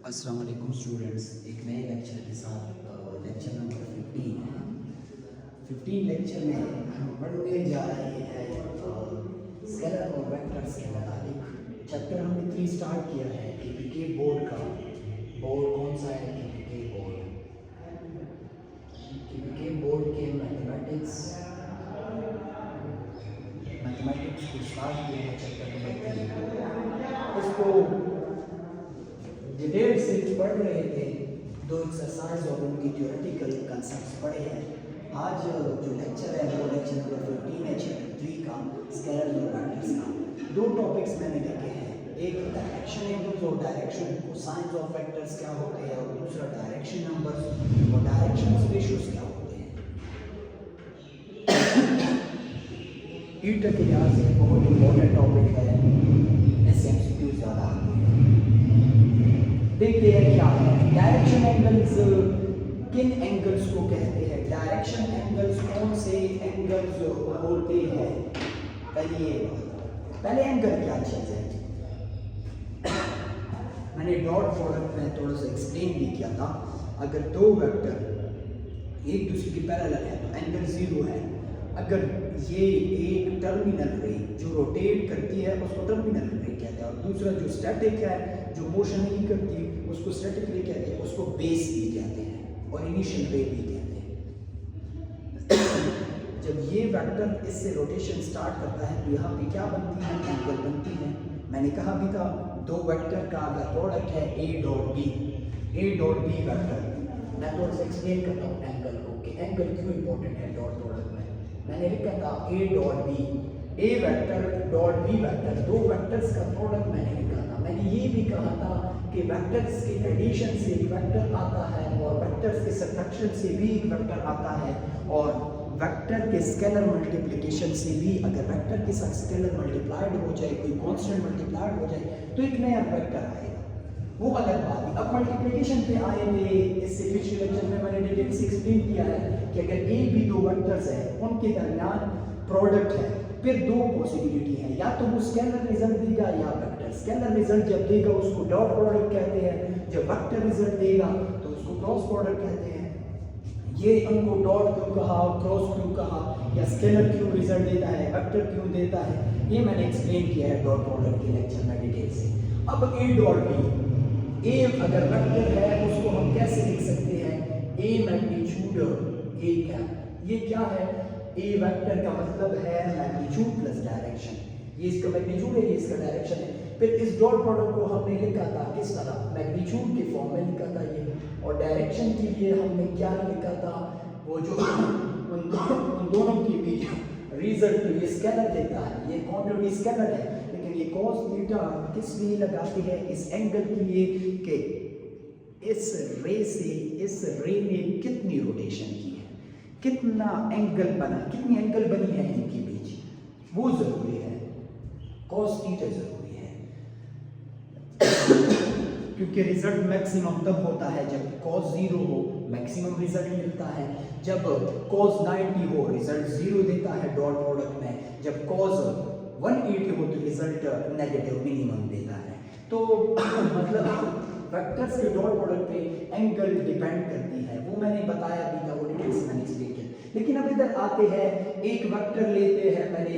अस्सलाम वालेकुम स्टूडेंट्स, एक नए लेक्चर के साथ लेक्चर नंबर 15 है। 15 लेक्चर में हम पढ़ने जा रहे हैं स्केलर और वेक्टर्स के मुताबिक। चैप्टर हमने 3 स्टार्ट किया है एपीके बोर्ड का। बोर्ड कौन सा है? APK board. एपीके बोर्ड के मैथमेटिक्स को स्टार्ट किया है चैप्टर नंबर 3। इसको डिटेल से पढ़ रहे थे, 2 एक्सरसाइज और उनकी थ्योरेटिकल कंसेप्ट्स पढ़े हैं। आज जो लेक्चर है वो लेक्चर नंबर 15 है चैप्टर 3 का, स्केलर और वेक्टर्स का। 2 टॉपिक्स मैंने लिखे हैं, एक डायरेक्शन एंगल्स और डायरेक्शन कोसाइंस ऑफ वेक्टर्स क्या होते हैं, और दूसरा डायरेक्शन नंबर्स और डायरेक्शन रेशियोज क्या होते हैं। ईटर के लिहाज से बहुत इंपॉर्टेंट टॉपिक है, इससे एमसीक्यू ज़्यादा आते हैं। देखते हैं क्या है डायरेक्शन एंगल्स। किन एंगल्स को कहते हैं? डायरेक्शन एंगल्स कौन से एंगल्स होते हैं? पहले एंगल क्या चीज़ है? मैंने डॉट प्रोडक्ट में थोड़ा सा एक्सप्लेन भी किया था। अगर 2 वेक्टर एक दूसरे के पैरेलल है तो एंगल 0 है। अगर ये एक टर्मिनल रे जो रोटेट करती है उसको टर्मिनल रे कहते हैं, और दूसरा जो स्टैटिक है जो मोशन नहीं करती उसको स्टैटिक रे कहते हैं, उसको बेस भी कहते हैं और इनिशियल रे भी कहते हैं। जब ये वेक्टर इससे रोटेशन स्टार्ट करता है तो यहाँ पे क्या बनती है? एंगल बनती है। मैंने कहा भी था 2 वेक्टर का अगर प्रोडक्ट है ए डॉट बी वेक्टर, मैं थोड़ा सा एक्सप्लेन करता हूँ एंगल को कि एंगल क्यों इंपॉर्टेंट है डॉट प्रोडक्ट में। मैंने लिखा था A dot B, A vector dot B vector, 2 vectors का प्रोडक्ट मैंने लिखा था। मैंने ये भी कहा था कि वेक्टर्स के एडिशन से एक वेक्टर आता है और वेक्टर्स के सब्ट्रैक्शन से भी एक वेक्टर आता है, और वेक्टर के स्केलर मल्टीप्लिकेशन से भी, अगर वेक्टर के साथ स्केलर मल्टीप्लाइड हो जाए, कोई कांस्टेंट मल्टीप्लाइड हो जाए तो एक नया वेक्टर आएगा, वो अलग बात है। अब मल्टीप्लिकेशन पे आए थे, इससे पिछले लेक्चर में मैंने डिटेल से एक्सप्लेन किया है कि अगर एक भी 2 वेक्टर्स है उनके दरमियान प्रोडक्ट है, फिर 2 पॉसिबिलिटी है, या तो वो स्केलर रिजल्ट देगा या वेक्टर। स्केलर रिजल्ट जब देगा उसको डॉट प्रोडक्ट कहते हैं, जब वेक्टर रिजल्ट देगा तो उसको क्रॉस प्रोडक्ट कहते हैं। ये उनको डॉट क्यों कहा, क्रॉस क्यों कहा, या स्केलर क्यों रिजल्ट देता है, वेक्टर क्यों देता है, ये मैंने एक्सप्लेन किया है डॉट प्रोडक्ट के लेक्चर में डिटेल से। अब ए डॉट बी, ए अगर वेक्टर है उसको हम कैसे लिख सकते हैं? ए मैग्नीट्यूड ए कैप। ये क्या है? ए वेक्टर का मतलब है मैग्नीट्यूड प्लस डायरेक्शन। ये इसका मैग्नीट्यूड है, ये इसका डायरेक्शन है। फिर इस डॉट प्रोडक्ट को हमने लिखा था किस तरह? मैग्नीट्यूड के फॉर्म में लिखा था ये, और डायरेक्शन के लिए हमने क्या लिखा था? वो जो उन दोनों के बीच रिजल्ट ये स्केलर देता है, ये क्वांटिटी स्केलर है, लेकिन ये cos थीटा किस लिए लगाते हैं? इस एंगल के लिए कि इस रे से इस रे ने कितनी रोटेशन की है, कितना एंगल बना, कितनी एंगल बनी है इनके बीच, वो जरूरी है। cos थीटा जरूरी है क्योंकि रिजल्ट मैक्सिमम तब होता है जब cos 0 हो, मैक्सिमम रिजल्ट मिलता है। जब cos 90 हो, रिजल्ट 0 देता है डॉट प्रोडक्ट में। जब cos 180 हो तो रिजल्ट नेगेटिव मिनिमम देता है। तो मतलब वेक्टर्स के डॉट प्रोडक्ट पे एंगल डिपेंड करती है, वो मैंने बताया भी था, वो डिटेल से मैंने एक्सप्लेन किया। लेकिन अब इधर आते हैं, एक वेक्टर लेते हैं, मैंने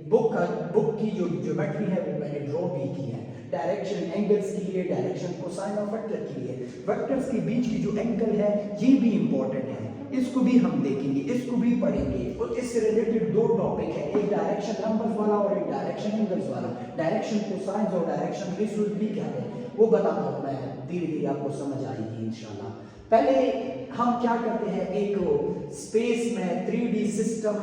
बुक की जो ज्योमेट्री है वो मैंने ड्रॉ भी की है। डायरेक्शन एंगल्स के लिए, डायरेक्शन कोसाइन ऑफ वेक्टर के लिए, वेक्टर्स के बीच की जो एंगल है ये भी इंपॉर्टेंट है, इसको भी हम देखेंगे, इसको भी पढ़ेंगे। और इससे रिलेटेड 2 टॉपिक है, एक डायरेक्शन नंबर्स वाला और एक डायरेक्शन एंगल्स वाला। डायरेक्शन कोसाइन और डायरेक्शन रेशियोज भी क्या है वो बताता हूँ मैं, धीरे धीरे आपको समझ आएगी इंशाल्लाह। पहले हम क्या करते हैं, एक स्पेस में 3D सिस्टम,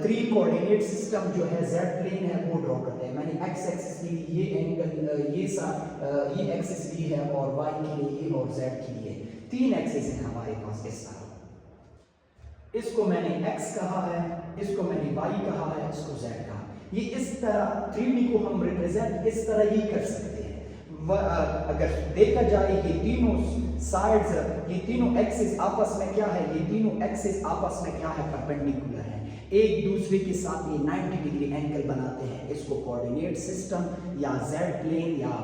3 कोऑर्डिनेट सिस्टम जो है z प्लेन है वो ड्रॉ करते हैं। मैंने x एक्सिस ली, ये एंगल ये एक्सिस ली है, और y के लिए ये और z के लिए 3 एक्सिस हैं हमारे पास इस तरह। इसको मैंने x कहा है, इसको मैंने y कहा है, इसको z कहा। ये इस तरह 3D को हम रिप्रेजेंट इस तरह ही कर सकते हैं। अगर देखा जाए ये तीनों साइड्स, ये तीनों एक्सिस आपस में क्या है, ये तीनों एक्सिस आपस में क्या है, परपेंडिकुलर है, एक दूसरे के साथ ये 90 डिग्री एंगल बनाते हैं। इसको कोऑर्डिनेट सिस्टम या जेड प्लेन या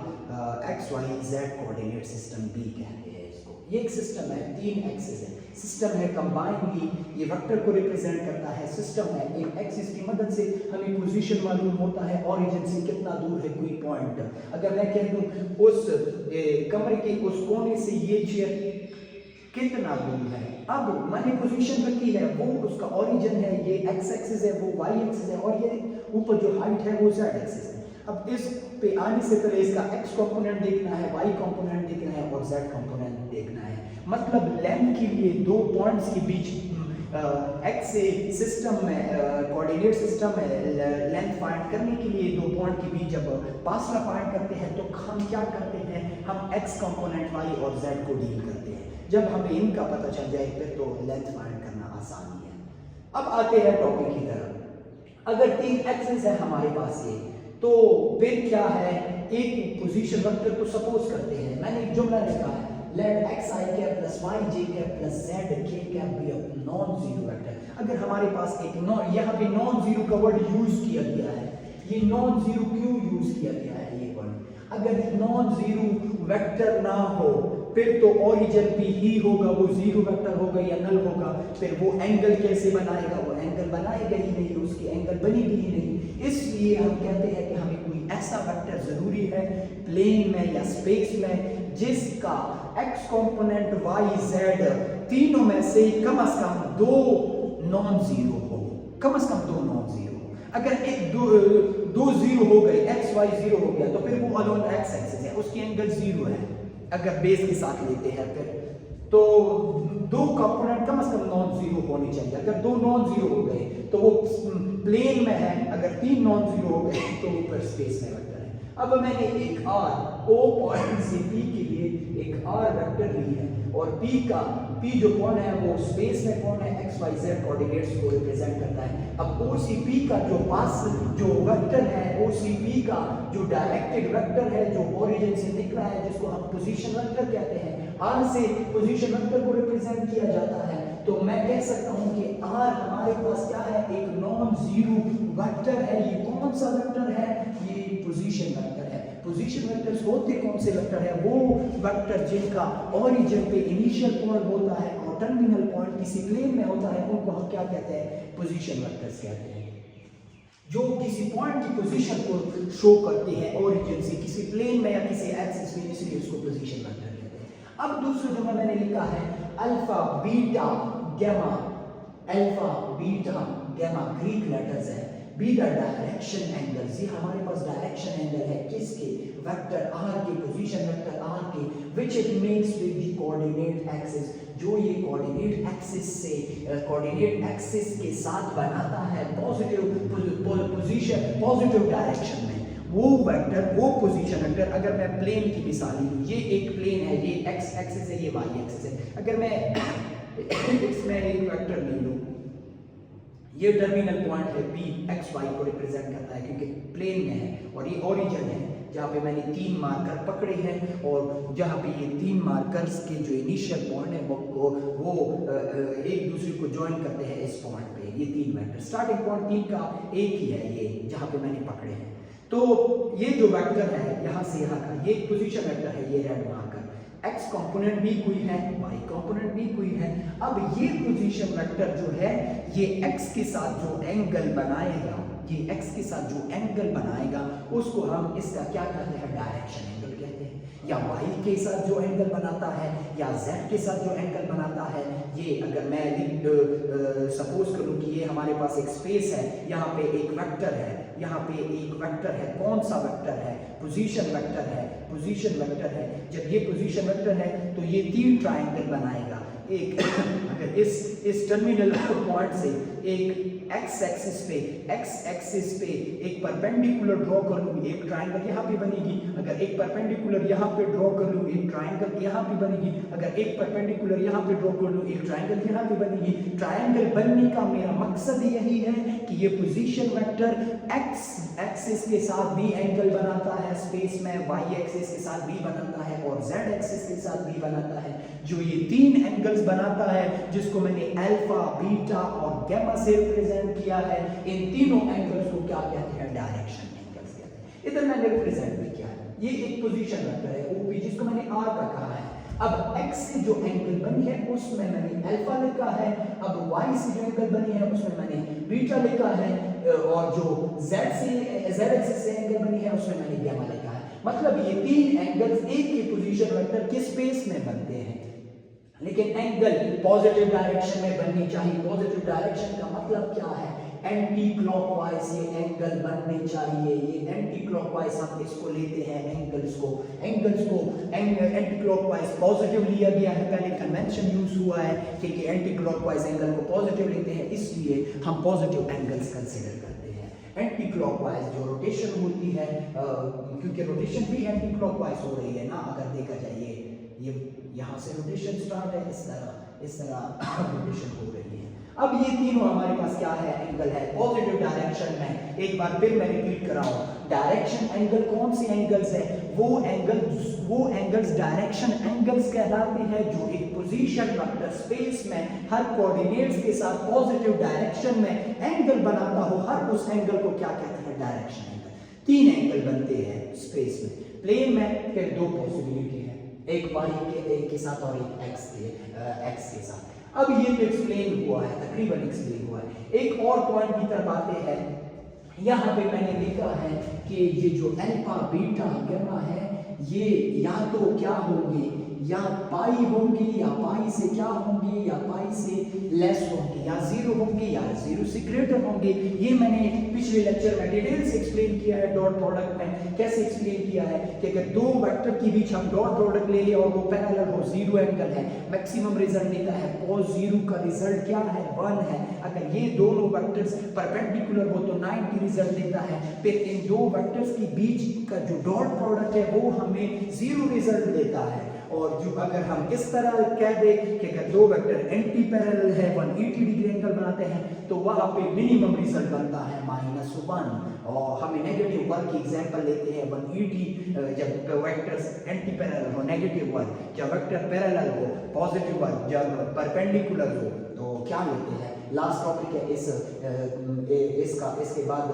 X Y Z coordinate system भी कहते हैं इसको। ये एक सिस्टम है, तीन एक्सिस है, सिस्टम है कंबाइनली, ये वेक्टर को रिप्रेजेंट करता है। सिस्टम है, एक एक्सिस की मदद से हमें पोजीशन मालूम होता है, ओरिजिन से कितना दूर है कोई पॉइंट। अगर मैं कह दूं उस कमरे के उस कोने से ये चेयर कितना दूर है, अब मैंने पोजीशन रखी है, वो उसका ओरिजिन है, ये एक्स एक्सिस है, वो वाई एक्सिस है, और ये ऊपर जो हाइट है वो जेड एक्सिस है। अब इस पे आने से पहले इसका एक्स कंपोनेंट देखना है, वाई कंपोनेंट देखना है और जेड कंपोनेंट देखना है। मतलब लेंथ के लिए दो पॉइंट्स के बीच एक्स से सिस्टम में कोऑर्डिनेट सिस्टम में लेंथ फाइंड करने के लिए दो पॉइंट के बीच जब फासला फाइंड करते हैं तो हम क्या करते हैं, हम एक्स कंपोनेंट वाई और जेड को डील करते हैं। जब हमें इनका पता चल जाए फिर तो लेंथ फाइंड करना आसानी है। अब आते हैं टॉपिक की तरफ। अगर तीन एक्सिस है हमारे पास ये, तो फिर क्या है, एक पोजीशन वेक्टर को सपोज करते हैं, मैंने एक जुमला लिखा है, let xi cap plus yj cap plus zk cap be a non zero vector. अगर हमारे पास एक नॉन, यहाँ पे नॉन जीरो का वर्ड यूज किया गया है, ये नॉन जीरो क्यों यूज किया गया है ये वर्ड, अगर नॉन जीरो वेक्टर ना हो फिर तो ओरिजिन भी ही होगा, वो जीरो वेक्टर होगा या नल होगा, फिर वो एंगल कैसे बनाएगा, वो एंगल बनाएगा ही नहीं, उसकी एंगल बनेगी ही नहीं। इसलिए हम कहते हैं कि हमें कोई ऐसा वेक्टर जरूरी है प्लेन में या स्पेस में जिसका एक्स कंपोनेंट वाई जेड तीनों में से कम दो नॉन जीरो हो, कम से कम दो नॉन जीरो। अगर एक दो जीरो हो गए, एक्स वाई जीरो हो गया, तो फिर वो अलोन एक्स एक्सिस है, उसकी एंगल जीरो है अगर बेस के साथ लेते हैं फिर तो दो कंपोनेंट कम से कम नॉन जीरो होनी चाहिए। अगर दो नॉन जीरो हो गए तो वो प्लेन में है, अगर तीन नॉन जीरो हो गए तो वो फिर स्पेस में वेक्टर है। अब मैंने एक आर ओ पॉइंट से पी के लिए एक आर वेक्टर ली है और पी जो कौन है वो स्पेस में कौन है, एक्स वाई जेड कोऑर्डिनेट्स को रिप्रेजेंट करता है। अब ओसीपी का जो पास जो वेक्टर है, ओसीपी का जो डायरेक्टेड वेक्टर है जो ओरिजिन से निकला है, जिसको हम पोजीशन वेक्टर कहते हैं, आर से पोजीशन वेक्टर को रिप्रेजेंट किया जाता है। तो मैं कह सकता हूं कि आर हमारे पास क्या है, एक नॉन जीरो वेक्टर है। ये कौन सा वेक्टर है, ये पोजीशन वेक्टर है। पोजीशन वेक्टर्स होते कौन से वेक्टर है, वो वेक्टर जिनका ओरिजिन पे इनिशियल पॉइंट होता है और टर्मिनल पॉइंट किसी प्लेन में होता है, उनको हम क्या कहते हैं, पोजीशन वेक्टर्स कहते हैं, जो किसी पॉइंट की पोजीशन को शो करते हैं ओरिजिन से किसी प्लेन में या किसी एक्सिस में, इसलिए उसको पोजीशन वेक्टर कहते हैं। अब दूसरा जो मैंने लिखा है alpha beta gamma, alpha beta gamma Greek letters है, बी द डायरेक्शन एंगल्स, ये हमारे पास डायरेक्शन एंगल है किसके, वेक्टर आर के, पोजीशन वेक्टर आर के, which it makes with the coordinate axis, जो ये कोऑर्डिनेट एक्सिस से कोऑर्डिनेट एक्सिस के साथ बनाता है पॉजिटिव पोजीशन, पॉजिटिव डायरेक्शन में वो वेक्टर, वो पोजीशन वेक्टर। अगर मैं प्लेन की मिसाल लूं, ये एक प्लेन है, ये एक्स एक्सिस है, ये वाई एक्सिस है, अगर मैं इसमें एक वेक्टर ले लूं, ये टर्मिनल पॉइंट है पी, एक्स वाई को रिप्रेजेंट करता है क्योंकि प्लेन में है, और ये ओरिजिन है जहाँ पे मैंने तीन मार्कर पकड़े हैं, और जहाँ पे ये तीन मार्कर्स के जो इनिशियल पॉइंट है वो एक दूसरे को ज्वाइन करते हैं इस पॉइंट पे। ये तीन वेक्टर, स्टार्टिंग पॉइंट तीन का एक ही है, ये जहाँ पे मैंने पकड़े हैं। तो ये जो वेक्टर है यहाँ से यहाँ का, ये पोजीशन वेक्टर है, ये रेड मार्कर, एक्स कंपोनेंट भी कोई है, वाई कंपोनेंट भी कोई है। अब ये पोजीशन वेक्टर जो है, ये एक्स के साथ जो एंगल बनाएगा, ये एक्स के साथ जो एंगल बनाएगा उसको हम इसका क्या कहते हैं, डायरेक्शन एंगल कहते हैं। या वाई के साथ जो एंगल बनाता है या जेड के साथ जो एंगल बनाता है, ये अगर मैं सपोज करूं कि ये हमारे पास एक स्पेस है, यहाँ पे एक वेक्टर है, यहाँ पे एक वेक्टर है, कौन सा वेक्टर है, पोजीशन वेक्टर है, पोजीशन वेक्टर है। जब ये पोजीशन वेक्टर है तो ये तीन ट्रायंगल बनाएगा, एक अगर इस टर्मिनल पॉइंट से एक एक्स एक्सिस पे एक परपेंडिकुलर ड्रॉ कर लूँ, एक ट्राइंगल यहाँ पे बनेगी। अगर एक परपेंडिकुलर यहाँ पे ड्रॉ कर लूँ, एक ट्राइंगल यहाँ पे बनेगी। अगर एक परपेंडिकुलर यहाँ पे ड्रॉ कर लूँ, एक ट्राइंगल यहाँ पे बनेगी। ट्राइंगल बनने का मेरा मकसद यही है कि ये पोजीशन वेक्टर एक्स एक्सिस के साथ भी एंगल बनाता है स्पेस में, वाई एक्सिस के साथ भी बनाता है और जेड एक्सिस के साथ भी बनाता है। जो ये तीन एंगल्स बनाता है, जिसको मैंने अल्फा, बीटा और गामा से रिप्रेजेंट किया है, इन तीनों एंगल्स को क्या कहते हैं? डायरेक्शन एंगल्स कहते हैं। इधर मैंने रिप्रेजेंट भी किया है, ये एक पोजीशन वेक्टर है ओपी, जिसको मैंने आर का कहा है। अब x से जो एंगल बनी है उसमें मैंने अल्फा लिखा है, अब y से जो एंगल बनी है उसमें मैंने बीटा लिखा है, और जो z एक्सिस से एंगल बनी है उसमें मैंने गामा लिखा है। मतलब ये तीन एंगल्स एक ही पोजीशन वेक्टर के स्पेस में बनते हैं, लेकिन एंगल पॉजिटिव डायरेक्शन में बननी चाहिए। पॉजिटिव डायरेक्शन का मतलब क्या है? एंटी क्लॉकवाइज ये एंगल बनने चाहिए। ये एंटी क्लॉकवाइज हम इसको लेते हैं, एंगल्स को एंटी क्लॉकवाइज पॉजिटिव लिया गया है। पहले कन्वेंशन यूज हुआ है कि एंटी क्लॉकवाइज एंगल को पॉजिटिव लेते हैं, इसलिए हम पॉजिटिव एंगल्स कंसीडर करते हैं। एंटी क्लॉकवाइज जो रोटेशन होती है, क्योंकि रोटेशन भी एंटी क्लॉकवाइज हो रही है ना, अगर देखा जाए ये यहाँ से रोटेशन स्टार्ट है, इस तरह रोटेशन हो रही है। अब ये तीनों हमारे पास क्या है? एंगल है पॉजिटिव डायरेक्शन में। एक बार फिर मैं रिपीट कर रहा हूँ, डायरेक्शन एंगल कौन से एंगल्स है? वो एंगल्स डायरेक्शन एंगल्स कहलाते हैं जो एक पोजीशन वेक्टर स्पेस में हर कोऑर्डिनेट्स के साथ पॉजिटिव डायरेक्शन में एंगल बनाता हो, हर उस एंगल को क्या कहते हैं? Direction angle. तीन एंगल बनते हैं स्पेस में, प्लेन में फिर दो पॉसिबिलिटी है, एक y के साथ और एक x के साथ। अब ये तो एक्सप्लेन हुआ है, तकरीबन एक्सप्लेन हुआ है। एक और पॉइंट की तरफ आते हैं, यहाँ पे मैंने लिखा है कि ये जो अल्फा, बीटा, गामा है, ये या तो क्या होंगे, या पाई होंगी, या पाई से क्या होंगी, या पाई से लेस होंगी, या जीरो होंगी, या जीरो से ग्रेटर होंगे। ये मैंने पिछले लेक्चर में डिटेल से एक्सप्लेन किया है। डॉट प्रोडक्ट में कैसे एक्सप्लेन किया है कि अगर दो वेक्टर के बीच हम डॉट प्रोडक्ट ले लें और वो पैरेलल हो, जीरो एंगल है, मैक्सिमम रिजल्ट देता है। cos जीरो का रिजल्ट क्या है? 1 है। अगर ये दोनों वेक्टर्स परपेंडिकुलर हो तो 90 रिजल्ट देता है। फिर इन दो वेक्टर्स के बीच का जो डॉट प्रोडक्ट है वो हमें जीरो रिजल्ट देता है। और जो अगर हम इस तरह कह दें कि अगर दो वेक्टर एंटी पैरेलल है, 180 डिग्री एंगल बनाते हैं, तो वहां पे मिनिमम रिजल्ट बनता है -1। और हम नेगेटिव 1 की एग्जांपल लेते हैं, 180 जब वेक्टर्स एंटी पैरेलल हो नेगेटिव 1, जब वेक्टर पैरेलल हो पॉजिटिव 1, जब परपेंडिकुलर हो तो क्या लेते हैं? लास्ट टॉपिक है इसके बाद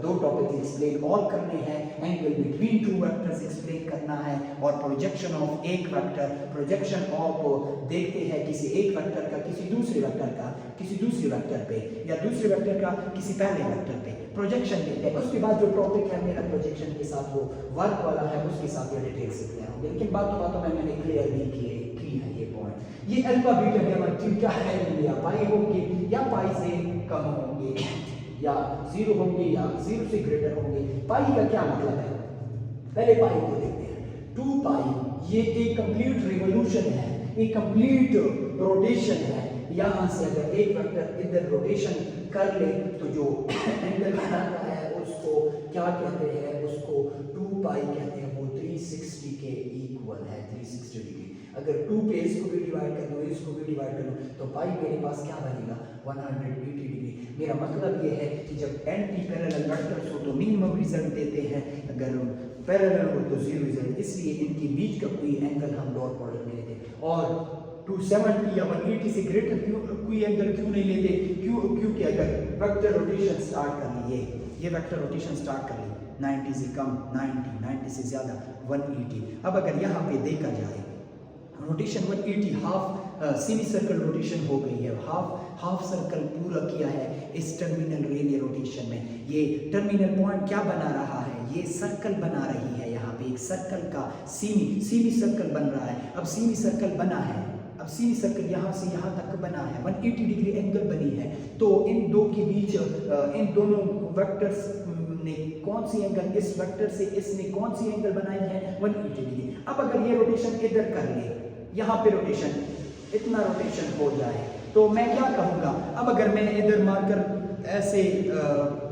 दो टॉपिक एक्सप्लेन और करने हैं। Angle between two vectors explain करना है और प्रोजेक्शन ऑफ एक वेक्टर, प्रोजेक्शन ऑफ देखते हैं किसी एक वेक्टर का किसी दूसरे वेक्टर पे, या दूसरे वेक्टर का किसी पहले वेक्टर पे प्रोजेक्शन देते हैं। उसके बाद जो टॉपिक है मेरा प्रोजेक्शन के साथ वो वर्क वाला है, उसके साथ ये डिटेल से क्लियर होंगे। लेकिन बातों में मैंने क्लियर भी की है ये पॉइंट। ये अल्फा, बीटा, गामा क्या है? या पाई होंगे, या पाई से कम होंगे, या जीरो होंगे, या जीरो से ग्रेटर होंगे। पाई का क्या मतलब है? पहले पाई को देखते हैं। 2 पाई ये एक कंप्लीट रिवॉल्यूशन है, एक कंप्लीट रोटेशन है। यहाँ से अगर एक वेक्टर इधर रोटेशन कर ले तो जो एंगल बनाता है उसको क्या कहते हैं? उसको 2 पाई कहते हैं। वो 360 के इक्वल है, 360 डिग्री। अगर 2 पे इसको भी डिवाइड कर लो, इसको भी डिवाइड कर लो, तो पाई मेरे पास क्या बनेगा? 180 डिग्री। मेरा मतलब ये है कि जब एंटी पैरेलल वेक्टर्स हो तो मिनिमम रिजल्ट देते हैं, अगर पैरेलल हो तो जीरो रिजल्ट। इसलिए इनके बीच का कोई एंगल हम डॉट प्रोडक्ट में लेते। और 270 या 180 से ग्रेटर कोई एंगल क्यों नहीं लेते? क्योंकि अगर वेक्टर रोटेशन स्टार्ट कर ली, ये वेक्टर रोटेशन स्टार्ट कर ली 90 से कम, 90 से ज़्यादा 180। अब अगर यहाँ पे देखा जाए rotation 180 half semi circle rotation हो गई है, हाफ सर्कल पूरा किया है इस टर्मिनल रेडियल रोटेशन में। ये टर्मिनल पॉइंट क्या बना रहा है? ये सर्कल बना रही है। यहाँ पे एक सर्कल का सेमी सर्कल बन रहा है। अब सेमी सर्कल बना है, अब सेमी सर्कल यहाँ से यहाँ तक बना है, 180 डिग्री एंगल बनी है। तो इन दो के बीच इन दोनों वेक्टर्स ने कौन सी एंगल, इस वेक्टर से इसने कौन सी एंगल बनाई है? 180 डिग्री। अब अगर ये रोटेशन इधर कर ले, यहाँ पे रोटेशन, इतना रोटेशन हो जाए, तो मैं क्या कहूँगा? अब अगर मैं इधर मार्कर ऐसे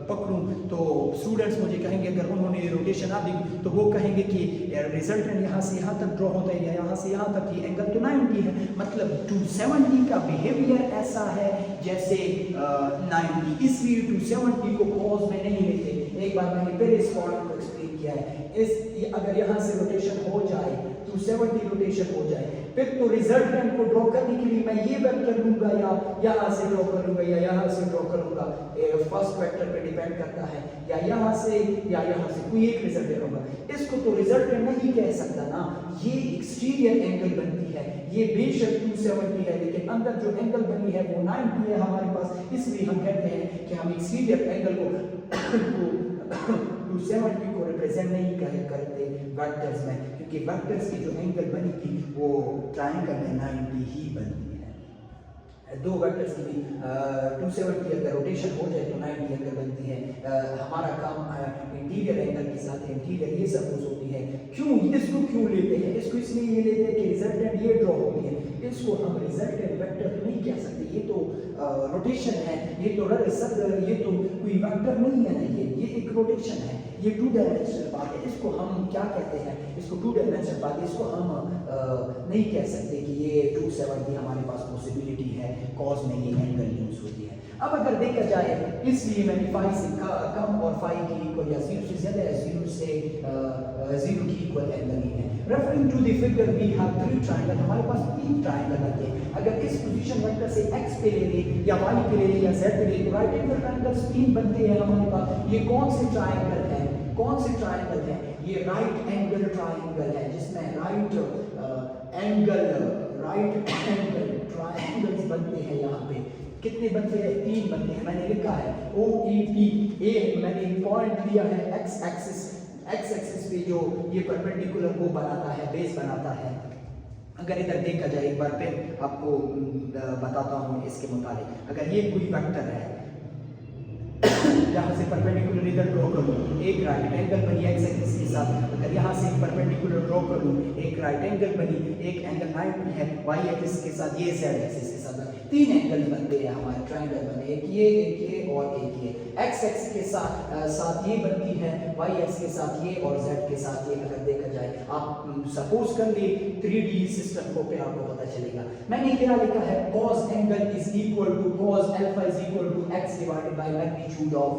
पकड़ूं तो स्टूडेंट्स मुझे कहेंगे, अगर उन्होंने रोटेशन ना दी तो वो कहेंगे कि रिजल्टेंट यहाँ से यहाँ तक ड्रॉ होता है या यहाँ से यहाँ तक, ये एंगल तो 90 है, मतलब 270 का बिहेवियर ऐसा है जैसे 90, इसलिए 270 को कॉज में नहीं लेते। एक बार मैंने पहले इस पॉइंट को एक्सप्लेन किया है, अगर यहाँ से रोटेशन हो जाए 270 रोटेशन हो जाए, फिर तो रिजल्टेंट को ड्रॉ करने के लिए मैं ये वेक्टर लूंगा या यहाँ से ड्रॉ करूंगा या यहाँ से ड्रॉ करूंगा, फर्स्ट वेक्टर पे डिपेंड करता है, या यहाँ से या यहाँ से, कोई एक रिजल्ट लूंगा। इसको तो रिजल्टेंट नहीं कह सकता ना, ये एक्सटीरियर एंगल बनती है, ये बेशक 270 है लेकिन अंदर जो एंगल बनी है वो 90 है हमारे पास, इसलिए हम कहते हैं कि हम एक्सटीरियर एंगल को 270 को रिप्रेजेंट नहीं करते वेक्टर्स में, क्योंकि वेक्टर्स की जो एंगल बनी थी वो ट्रायंगल में 90 ही बनती है। दो वेक्टर्स की भी 270 अगर रोटेशन हो जाए तो 90 एंगल बनती है। हमारा काम इंटीरियर एंगल के साथ इंटीरियर ये सपोज होती है। क्यों इसको क्यों लेते हैं? इसको इसलिए ये लेते हैं कि रिजल्टेंट ये ड्रॉ होती है, इसको हम रिजल्टेंट वेक्टर तो नहीं कह सकते, ये तो रोटेशन है, ये तो कोई वेक्टर नहीं है ना, ये एक रोटेशन है, ये 2 डायमेंशनल बात है। इसको हम क्या कहते हैं? इसको 2 डायमेंशनल बात है, इसको हम नहीं कह सकते कि ये 270 हमारे पास पॉसिबिलिटी है, कॉज में ये एंगल यूज होती है। अब अगर देखा जाए, इसलिए मैंने फाई से कम और फाई के इक्वल या 0 से ज्यादा है, 0 से 0 की इक्वल एंगल नहीं है। Referring to the figure we have 3 triangle, हमारे पास 3 ट्रायंगल आते हैं। अगर इस पोजीशन वेक्टर से x पे ले ले या y पे ले ले या z पे ले, तो राइट एंगल ट्रायंगल्स 3 बनते हैं हमारे पास। ये कौन से ट्रायंगल है? कौन से ट्रायंगल है? ये राइट एंगल ट्रायंगल है, जिसमें राइट एंगल ट्रायंगल्स बनते हैं। यहाँ पे कितने बनते हैं? 3 बनते हैं। मैंने लिखा है OEP, ए मैंने पॉइंट लिया है x एक्सिस पे जो ये परपेंडिकुलर वो बनाता है, बेस बनाता है। अगर इधर देखा जाए, एक बार फिर आपको बताता हूँ इसके मुताबिक। अगर ये कोई वेक्टर है, यहाँ से परपेंडिकुलर इधर ड्रॉ करूँ, एक राइट एंगल बनी एक्स एक्सिस के साथ। अगर यहाँ से परपेंडिकुलर ड्रॉ करूँ, एक राइट एंगल बनी, एक एंगल 90 है वाई एक्सिस के साथ, ये जेड एक्सिस के साथ। 3 एंगल बनते हैं हमारे, ट्रायंगल बने, एक ये और एक ये। एक्स एक्सिस के साथ ये बनती है, वाई एक्सिस के साथ ये और जेड के साथ ये। अगर देखा जाए, आप सपोज कर ले 3D सिस्टम को, फिर आपको पता चलेगा। मैंने क्या लिखा है? cos angle is equal to cos alpha is equal to x divided by magnitude of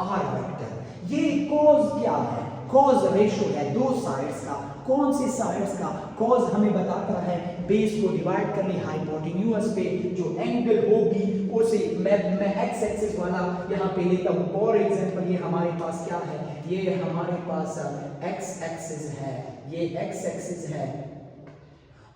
r vector. ये cos क्या है? cos रेशो है दो साइड्स का। कौन से साइड्स का? cos हमें बताता है बेस को डिवाइड करने हाइपोटेन्यूज पे जो एंगल होगी उसे मैं x एक्सिस वाला यहाँ पे लेता हूँ। फॉर एग्जांपल, ये हमारे पास क्या है? ये हमारे पास x एक्सिस है, ये x एक्सिस है,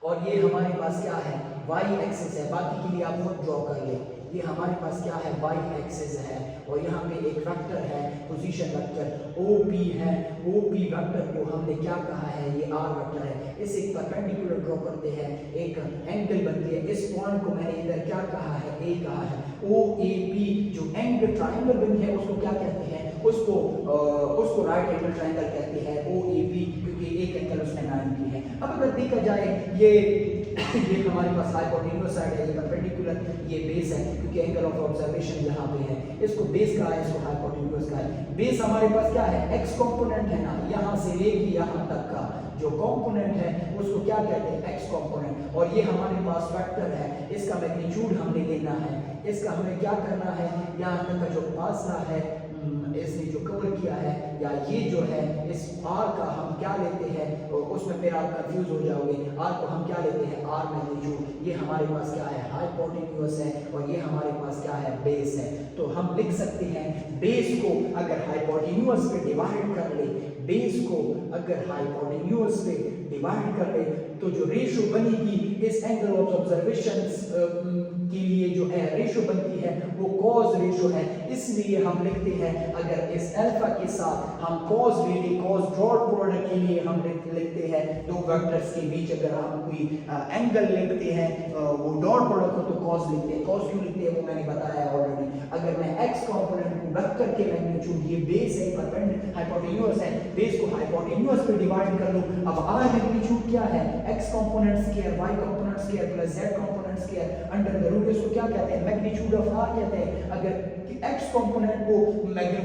और ये हमारे पास क्या है? y एक्सिस है। बाकी के लिए आप खुद ड्रॉ कर ले। ये हमारे पास क्या है? y एक्सिस है, और यहाँ पे एक वेक्टर है, पोजीशन वेक्टर OP है। OP वेक्टर को हमने क्या कहा है? ये r वेक्टर है। इसे परपेंडिकुलर ड्रॉ करते हैं, एक एंगल बनती है। इस पॉइंट को मैंने इधर क्या कहा है? A कहा है। OAP जो एंगल ट्रायंगल बनी है उसको क्या कहते हैं? उसको राइट एंगल ट्रायंगल कहते हैं, OAP, क्योंकि एक एंगल उसमें 90 है। अब अगर देखा जाए, ये हमारे पास हाइपोटेन्यूज साइड है, ये परपेंडिकुलर, ये बेस है, क्योंकि एंगल ऑफ ऑब्जर्वेशन यहाँ पे है। इसको बेस कहा है, इसको हाइपोटेन्यूज कहा है। बेस हमारे पास क्या है? x कंपोनेंट है ना, यहाँ से लेके यहाँ तक का जो कंपोनेंट है उसको क्या कहते हैं? x component. और ये हमारे पास वेक्टर है, इसका मैग्नीट्यूड हमने लेना है, इसका हमें क्या करना है? यहाँ तक का जो फासला है इसने जो कवर किया है, या ये जो है इस r का हम क्या लेते हैं? उसमें फिर आप कंफ्यूज हो जाओगे। r को हम क्या लेते हैं? r magnitude. ये हमारे पास क्या है? हाइपोटेन्यूज है, और ये हमारे पास क्या है? बेस है। तो हम लिख सकते हैं बेस को अगर हाइपोटेन्यूज पे डिवाइड कर ले, बेस को अगर हाइपोटेन्यूज पे डिवाइड कर ले, तो जो रेशो बनेगी इस एंगल ऑफ ऑब्जर्वेशन के लिए जो है रेशो बनती है वो cos रेशो है। इसलिए हम लिखते हैं, अगर इस अल्फा के साथ हम cos ले लें, cos डॉट प्रोडक्ट के लिए हम लिखते हैं दो वेक्टर्स के बीच अगर हम कोई एंगल लिखते हैं, वो डॉट प्रोडक्ट हो तो cos लिखते हैं। cos क्यों लिखते हैं वो मैंने बताया है ऑलरेडी। अगर मैं x कंपोनेंट को वेक्टर के मैग्नीट्यूड, ये बेस है, हाइपोटेन्यूज है, बेस को हाइपोटेन्यूज पे डिवाइड कर लो। अब r मैग्नीट्यूड क्या है? x component square y component square plus z component square under the root, इसको क्या कहते हैं, मैग्नीट्यूड ऑफ r कहते हैं। अगर x कंपोनेंट को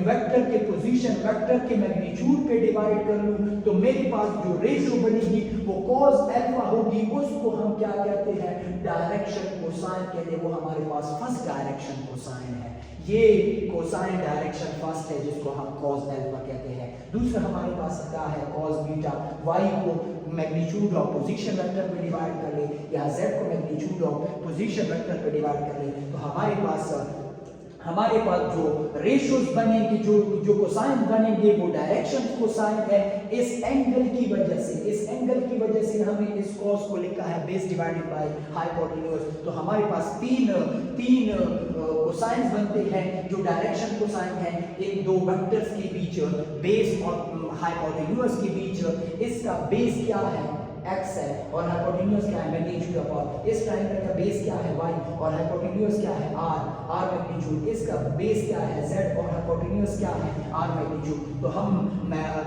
वेक्टर के पोजीशन वेक्टर के मैग्नीट्यूड पे डिवाइड कर लूं तो मेरे पास जो रेशियो बनेगी वो cos अल्फा होगी, उसको हम क्या कहते हैं, डायरेक्शन कोसाइन कहते हैं। वो हमारे पास फर्स्ट डायरेक्शन कोसाइन है, ये कोसाइन डायरेक्शन फर्स्ट है जिसको हम cos अल्फा कहते हैं। दूसरा हमारे पास क्या है, cos बीटा, y को मैग्नीट्यूड ऑफ पोजीशन वेक्टर पे डिवाइड कर ले या z को मैग्नीट्यूड ऑफ पोजीशन वेक्टर पे डिवाइड कर ले तो हमारे पास जो रेशियोज बनेंगे, जो कोसाइन बनेंगे वो डायरेक्शन कोसाइन है। इस एंगल की वजह से हमने इस cos को लिखा है बेस डिवाइडेड बाय हाइपोटेन्यूज। तो हमारे पास तीन कोसाइंस बनते हैं जो डायरेक्शन कोसाइन है इन दो वेक्टर्स के बीच, बेस और हाइपोटेन्यूज के बीच। इसका बेस क्या है, x है, और हाइपोटेन्यूज क्या है, मैग्नीट्यूड ऑफ। इस ट्रायंगल का बेस क्या है, y, और हाइपोटेन्यूज क्या है, r मैग्नीट्यूड। इसका बेस क्या है, z, और हाइपोटेन्यूज क्या है, r मैग्नीट्यूड। तो हम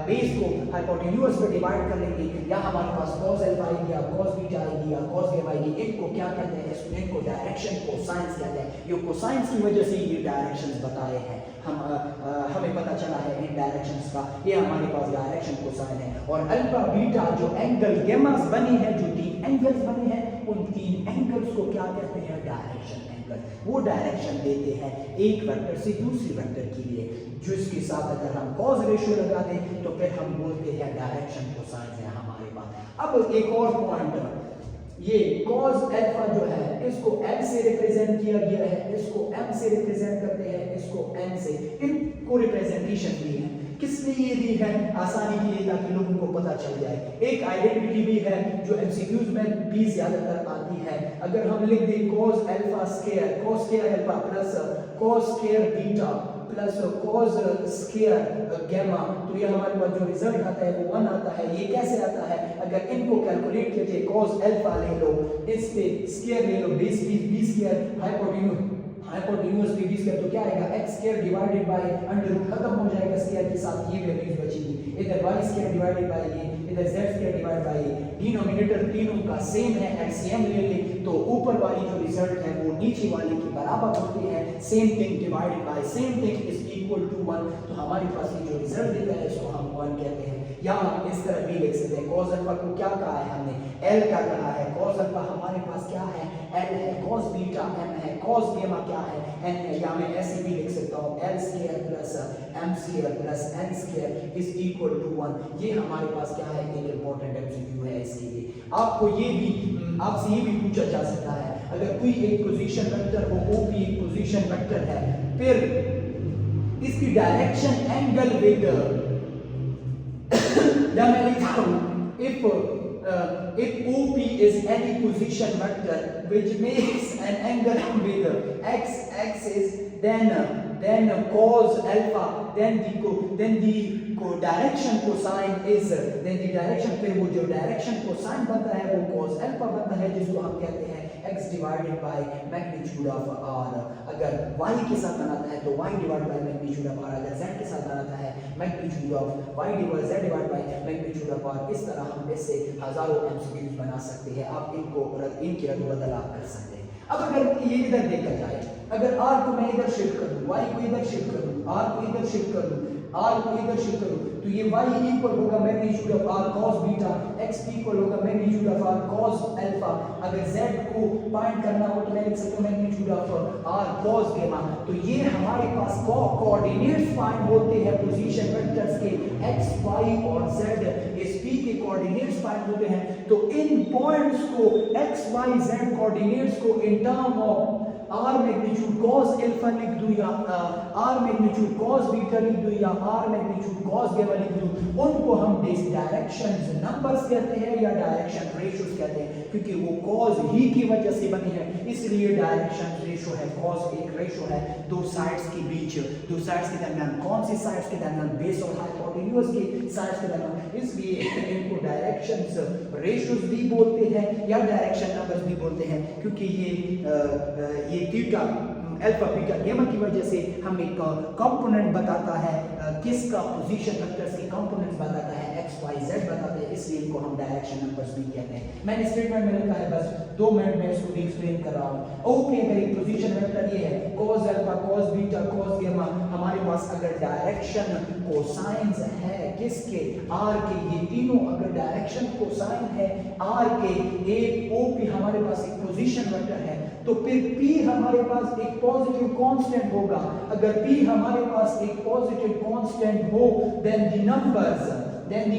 बेस को हाइपोटेन्यूज पे डिवाइड कर लेंगे, या हमारे पास cos अल्फा आएगी या cos बीटा आएगी या cos गामा आएगी। इनको क्या कहते हैं, स्टूडेंट को डायरेक्शन कोसाइंस कहते हैं। ये कोसाइंस की वजह से ये डायरेक्शंस बताए हैं, हमें पता चला है इन डायरेक्शंस का, ये हमारे पास डायरेक्शन कोसाइन है। और अल्फा बीटा जो एंगल गेमास बनी है, जो तीन एंगल्स बने हैं, उन तीन एंगल्स को क्या कहते हैं, डायरेक्शन एंगल। वो डायरेक्शन देते हैं एक वेक्टर से दूसरी वेक्टर के लिए, जिसके साथ अगर हम cos रेशियो लगा दें तो फिर हम बोलते हैं डायरेक्शन कोसाइन है हमारे पास। अब एक और पॉइंट, ये cos अल्फा जो है इसको m से रिप्रेजेंट किया गया है, इसको m से रिप्रेजेंट करते हैं, इसको n से। इनको रिप्रेजेंटेशन दी है, किस लिए दी है, आसानी के लिए, ताकि लोगों को पता चल जाए। एक आइडेंटिटी भी है जो एमसीक्यूज में भी ज्यादातर आती है। अगर हम लिख दें cos alpha square, cos square alpha plus cos square beta plus cos square gamma, तो ये हमारे पास जो रिजल्ट आता है वो 1 आता है। ये कैसे आता है, अगर इनको कैलकुलेट कीजिए, cos अल्फा ले लो, इस पे स्क्वायर ले लो, बेस b स्क्वायर हाइपोटेन्यूज पे b स्क्वायर, तो क्या आएगा, x square divided by under root, खत्म हो जाएगा स्क्वायर के साथ, ये वैल्यूज बचेगी। इधर y स्क्वायर डिवाइडेड बाय ये, इधर z स्क्वायर डिवाइड बाय ये। डिनोमिनेटर तीनों का सेम है, एलसीएम ले ले तो ऊपर वाली जो रिजल्ट है वो नीचे वाले के बराबर होती है। Same thing divided by same thing is equal to 1। तो हमारे पास ये जो रिजल्ट देता है इसको हम 1 कहते हैं। या हम इस तरह भी लिख सकते हैं, cos अल्फा को क्या कहा है हमने, l का कहा है। cos अल्फा हमारे पास क्या है, l है, cos बीटा m है, cos गामा क्या है, n है। या मैं ऐसे भी लिख सकता हूँ, l square plus m square plus n square is equal to 1। ये हमारे पास क्या है, एक इंपॉर्टेंट एमसीक्यू है इसके लिए। आपसे ये भी पूछा जा सकता है, अगर कोई एक पोजीशन वेक्टर हो, O भी एक पोजीशन वेक्टर है, फिर इसकी डायरेक्शन एंगल विद, या मैं लिखता हूं, if OP is any position vector which makes an angle with x axis, then cos alpha, then the direction cosine is, then the direction, फिर वो जो डायरेक्शन कोसाइन बनता है वो cos अल्फा बनता है, जिसको हम कहते हैं x divided by magnitude of r। अगर y के साथ बनाता है तो y divided by magnitude of r, अगर z के साथ बनाता है magnitude of y divide z divide by magnitude of r। इस तरह हम इससे हजारों एमसीक्यूज बना सकते हैं। आप इनकी रद्द-बदल आप कर सकते हैं। अब अगर ये इधर देखा जाए, अगर r को मैं इधर शिफ्ट कर दूं, y को इधर शिफ्ट कर दूं, r को इधर शिफ्ट कर दूं, r को इधर शिफ्ट करूं, तो ये y इक्वल होगा magnitude of r cos beta, x equal होगा magnitude of r cos alpha. अगर z को फाइंड करना हो तो मैं लिख सकता हूं magnitude of r cos gamma. तो ये हमारे पास कोऑर्डिनेट्स फाइंड होते हैं पोजीशन वेक्टर्स के, x y और z इस p के कोऑर्डिनेट्स फाइंड होते हैं। तो इन पॉइंट्स को x y z कोऑर्डिनेट्स को in term of r magnitude cos alpha लिख दूं, या r मैग्नीट्यूड cos बीटा लिख दूं, या r मैग्नीट्यूड cos गामा लिख दूं, उनको हम डायरेक्शंस नंबर्स कहते हैं या डायरेक्शन रेशियोज कहते हैं, क्योंकि वो cos ही की वजह से बनी है, इसलिए डायरेक्शन रेशियो है। cos एक रेशियो है दो साइड्स के बीच, दो साइड्स के दरमियान, कौन सी साइड्स के दरमियान, बेस और हाइपोटेन्यूज की साइड्स के दरमियान, इसलिए इनको डायरेक्शंस रेशियोज भी बोलते हैं या डायरेक्शन नंबर्स भी बोलते हैं, क्योंकि ये थीटा अल्फा बीटा गामा की वजह से हम एक कंपोनेंट बताता है, किसका पोजीशन वेक्टर्स के कंपोनेंट्स बताता है, एक्स वाई जेड बताते हैं, इसलिए इनको हम डायरेक्शन नंबर्स भी कहते हैं। मैंने स्टेटमेंट में लिखा है, बस 2 मिनट में इसको एक्सप्लेन कर रहा हूँ। ओके, अगर एक पोजीशन वेक्टर ये है cos alpha cos beta cos gamma, हमारे पास अगर डायरेक्शन कोसाइंस है किसके, आर के, ये तीनों अगर डायरेक्शन कोसाइन है आर के, एक ओ पी हमारे पास एक पोजीशन वेक्टर है, तो फिर P हमारे पास एक पॉजिटिव कांस्टेंट होगा। अगर P हमारे पास एक पॉजिटिव कांस्टेंट हो, देन द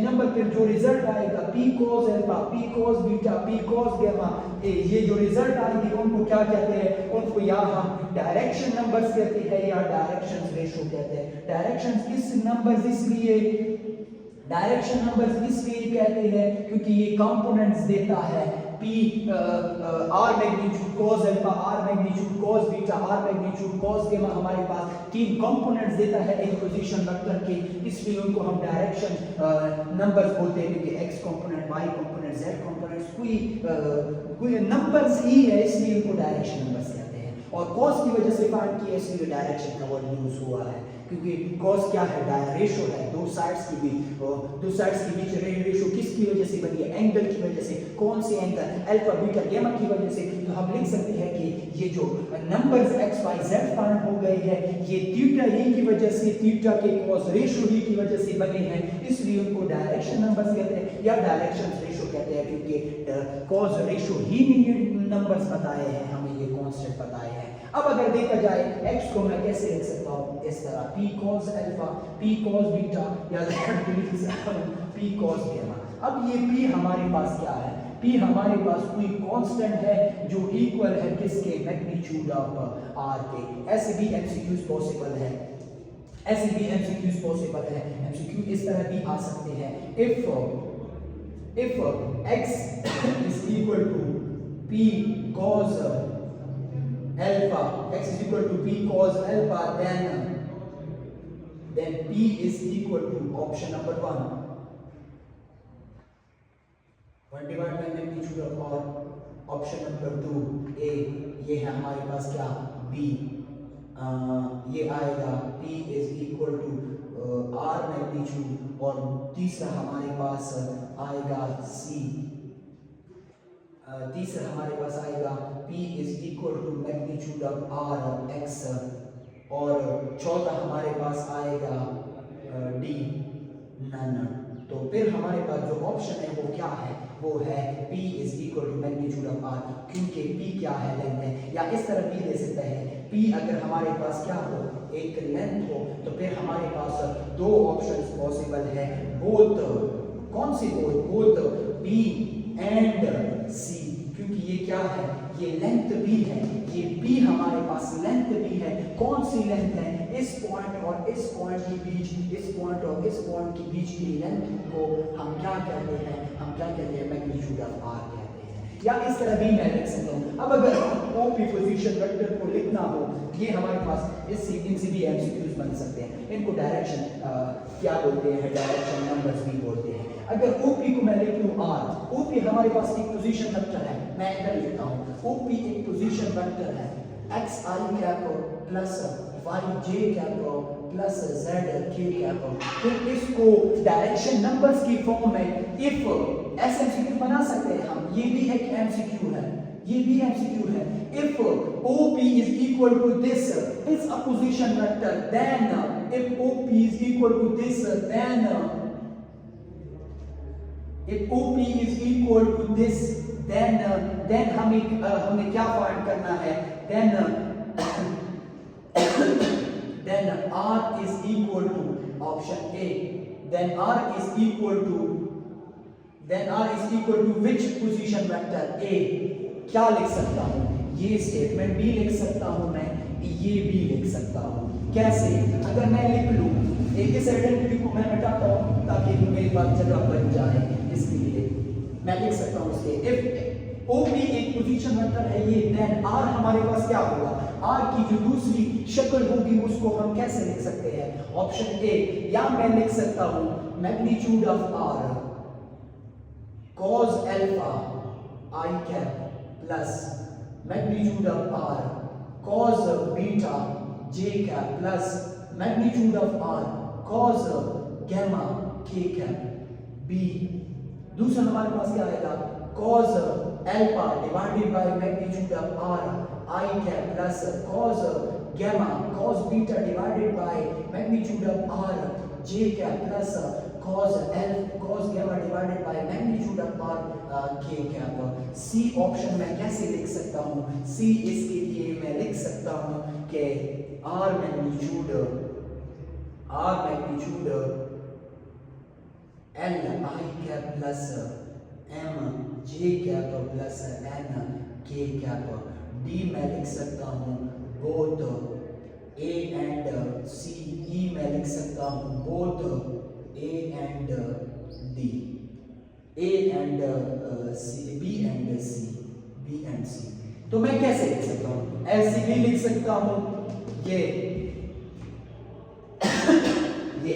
नंबर फिर जो रिजल्ट आएगा P cos alpha P cos beta P cos gamma, ये जो रिजल्ट आएंगे उनको क्या कहते हैं, उनको या हम डायरेक्शन नंबर्स कहते हैं या डायरेक्शन रेशो कहते हैं। डायरेक्शन इस नंबर्स इसलिए डायरेक्शन नंबर्स इसलिए कहते हैं क्योंकि ये कंपोनेंट्स देता है P R magnitude cos alpha R magnitude cos beta R magnitude cos gamma, हमारे पास 3 कंपोनेंट्स देता है एक पोजीशन वेक्टर के, इसलिए उनको हम डायरेक्शन नंबर्स बोलते हैं क्योंकि x component y component z components कोई नंबर्स ही है, इसलिए उनको डायरेक्शन नंबर्स कहते हैं। और cos की वजह से फाइंड किया, इसलिए डायरेक्शन का वर्ड यूज हुआ है, क्योंकि cos क्या है, रेशो है, दो साइड्स के बीच रेशो किसकी वजह से बनी है, एंगल की वजह से। कौन से एंगल, अल्फा बीटा गामा की वजह से। तो हम लिख सकते हैं कि ये जो numbers x y z find हो गए हैं, ये थीटा ही की वजह से, थीटा के cos रेशो ही की वजह से बने हैं, इसलिए उनको डायरेक्शन नंबर्स कहते हैं या डायरेक्शन रेशो कहते हैं, क्योंकि cos रेशो ही ने नंबर्स बताए हैं, हमें ये कांस्टेंट बताए हैं। अब अगर देखा जाए x को मैं कैसे लिख सकता हूँ, इस तरह P cos alpha P cos beta या P cos गामा। अब ये P हमारे पास क्या है, P हमारे पास कोई कांस्टेंट है जो इक्वल है किसके, मैग्नीट्यूड ऑफ R के। ऐसे भी MCQs पॉसिबल है, MCQ इस तरह भी आ सकते हैं, if x is equal to P cos alpha, x is equal to P cos alpha, then P is equal to option number 1 divided by magnitude of R, option number 2 A, ये है हमारे पास क्या, B, ये आएगा P is equal to R magnitude, और तीसरा हमारे पास आएगा C, तीसरा हमारे पास आएगा P is equal to magnitude of R x, और चौथा हमारे पास आएगा D नन। तो फिर हमारे पास जो ऑप्शन है वो क्या है, वो है P is equal to magnitude of R, क्योंकि P क्या है, लेंथ है। या इस तरह भी दे सकते हैं, P अगर हमारे पास क्या हो, एक लेंथ हो, तो फिर हमारे पास दो ऑप्शंस पॉसिबल है, बोथ, कौन C both B and C, क्योंकि ये क्या है, ये लेंथ भी है, ये B हमारे पास लेंथ भी है। कौन सी लेंथ है, इस पॉइंट और इस पॉइंट के बीच, इस पॉइंट और इस पॉइंट के बीच की लेंथ को हम क्या कहते हैं, हम क्या कहते हैं, मैग्नीट्यूड ऑफ R कहते हैं। या इस तरह भी मैं लिख सकता हूँ। अब अगर OP पोजीशन वेक्टर को लिखना हो, ये हमारे पास इनसे भी MCQs बन सकते हैं, इनको डायरेक्शन क्या बोलते हैं, डायरेक्शन नंबर्स भी बोलते हैं। अगर OP को मैं लिख लूँ R, OP हमारे पास एक पोजीशन वेक्टर है, मैं इधर लिखता हूँ, OP एक पोजीशन वेक्टर है, x I cap plus y j cap plus z k cap. फिर इसको डायरेक्शन नंबर्स की फॉर्म में इफ MCQ बना सकते हैं हम, ये भी एक MCQ है, ये भी MCQ है। If OP is equal to this is a position vector, then if OP is equal to this, then if OP is equal to this, then हमें क्या फाइंड करना है, then R is equal to option A, then R is equal to which position vector, A। क्या लिख सकता हूँ, ये statement भी लिख सकता हूँ मैं, ये भी लिख सकता हूँ। कैसे, अगर मैं लिख लूँ, इस आइडेंटिटी को मैं मिटाता हूँ ताकि मेरी बात जगह बन जाए, इसलिए मैं लिख सकता हूँ इसके इफ OP एक पोजीशन वेक्टर है ये, देन R हमारे पास क्या होगा, R की जो दूसरी शक्ल होगी उसको हम कैसे लिख सकते हैं, ऑप्शन A, या मैं लिख सकता हूँ magnitude of R cos alpha I cap plus magnitude of R cos beta j cap plus magnitude of r cos gamma k cap b। दूसरा हमारे पास क्या आएगा cos alpha divided by magnitude of r i cap plus cos gamma cos beta divided by magnitude of r j cap plus cos gamma divided by magnitude of r k cap. C option में कैसे लिख सकता हूँ, सी इसके लिए मैं लिख सकता हूँ कि r magnitude L I cap plus M J cap plus N K cap. D मैं लिख सकता हूँ both A and C। E मैं लिख सकता हूँ both A and D, A and C, B and C। तो मैं कैसे लिख सकता हूँ, ऐसे भी लिख सकता हूँ ये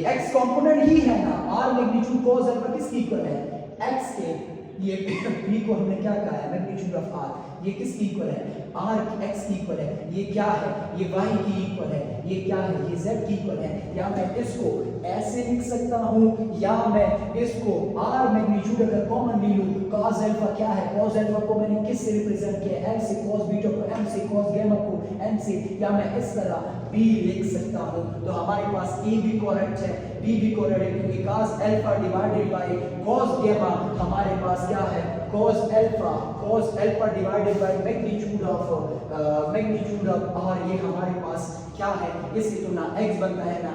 x कंपोनेंट ही है ना, r मैग्नीट्यूड cos अल्फा किसकी इक्वल है, x के। ये b को हमने क्या कहा है मैग्नीट्यूड ऑफ r, ये किसकी इक्वल है, r x की इक्वल है। ये क्या है, ये y की इक्वल है। ये क्या है, ये z की इक्वल है। या मैं इसको ऐसे लिख सकता हूँ, या मैं इसको r मैग्नीट्यूड अगर कॉमन ले लूं, cos अल्फा क्या है, cos अल्फा को मैंने किस से रिप्रेजेंट किया, l से, cos बीटा को m से, cos गामा को n से। या मैं इस तरह b लिख सकता हूँ। तो हमारे पास a भी करेक्ट है, b भी करेक्ट है, क्योंकि cos alpha divided bye cos gamma हमारे पास क्या है, cos alpha divided by magnitude of r। ये हमारे पास क्या है, इससे तो ना x बनता है ना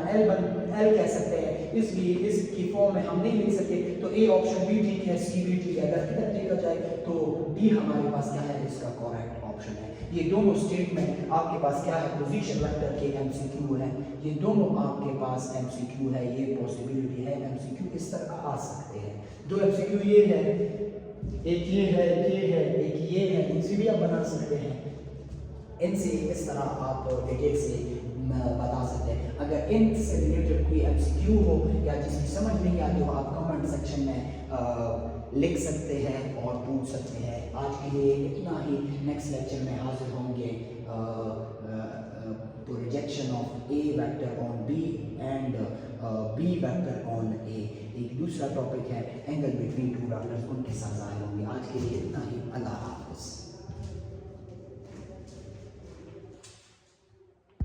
l कह सकते हैं, इसलिए इसकी फॉर्म में हम नहीं लिख सकते। तो ए ऑप्शन भी ठीक है, सी भी ठीक है। अगर किधर देखा जाए तो डी हमारे पास क्या है, इसका करेक्ट ऑप्शन है। ये दोनों स्टेटमेंट आपके पास क्या है, पोजीशन वेक्टर के एमसीक्यू है। ये दोनों आपके पास एमसीक्यू है, ये पॉसिबिलिटी है एमसीक्यू इस तरह का आ सकते हैं। दो एमसीक्यू ये है, एक ये है, एक ये है, इनसे भी आप बना सकते हैं। इनसे इस तरह आप डिटेल से बता सकते हैं। अगर इनसे रिलेटेड कोई एमसीक्यू हो या जिसकी समझ नहीं आती हो, आप कमेंट सेक्शन में लिख सकते हैं और पूछ सकते हैं। आज के लिए इतना ही, नेक्स्ट लेक्चर में हाजिर होंगे projection of A vector on B and B vector on A. एक दूसरा टॉपिक है एंगल बिटवीन टू वेक्टर्स, उनके साथ ज़ाहिर होंगे। आज के लिए इतना ही, अल्लाह हाफ़िज़।